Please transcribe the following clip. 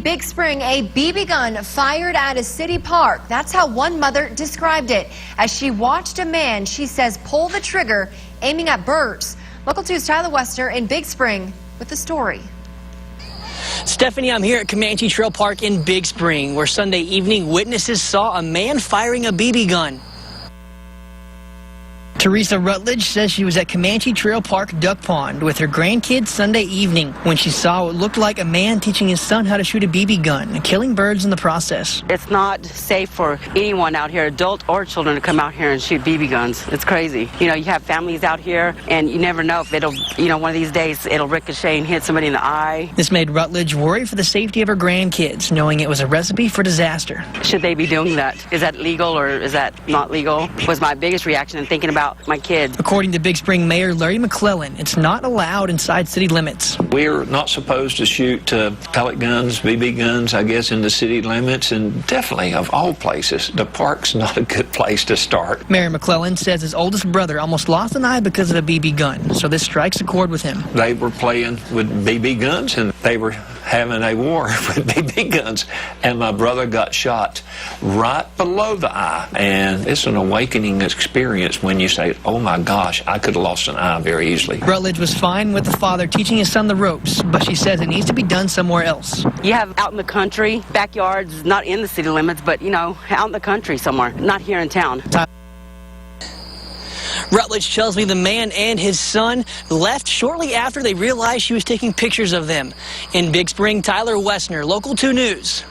Big Spring, a BB gun fired at a city park. That's how one mother described it as she watched a man, she says, pull the trigger aiming at birds. Local 2's Tyler Wester in Big Spring with the story. Stephanie, I'm here at Comanche Trail Park in Big Spring, where Sunday evening witnesses saw a man firing a BB gun. Teresa Rutledge says she was at Comanche Trail Park Duck Pond with her grandkids Sunday evening when she saw what looked like a man teaching his son how to shoot a BB gun and killing birds in the process. It's not safe for anyone out here, adult or children, to come out here and shoot BB guns. It's crazy. You know, you have families out here and you never know if it'll, one of these days it'll ricochet and hit somebody in the eye. This made Rutledge worry for the safety of her grandkids, knowing it was a recipe for disaster. Should they be doing that? Is that legal or is that not legal? Was my biggest reaction in thinking about my kids. According to Big Spring Mayor Larry McClellan, it's not allowed inside city limits. We're not supposed to shoot pellet guns, BB guns, I guess, in the city limits, and definitely, of all places, the park's not a good place to start. Mayor McClellan says his oldest brother almost lost an eye because of a BB gun, so this strikes a chord with him. They were playing with BB guns, and they were having a war with BB guns, and my brother got shot right below the eye, and it's an awakening experience when you say, oh my gosh, I could have lost an eye very easily. Rutledge was fine with the father teaching his son the ropes, but she says it needs to be done somewhere else. You have out in the country, backyards, not in the city limits, but out in the country somewhere, not here in town. Rutledge tells me the man and his son left shortly after they realized she was taking pictures of them. In Big Spring, Tyler Westner, Local 2 News.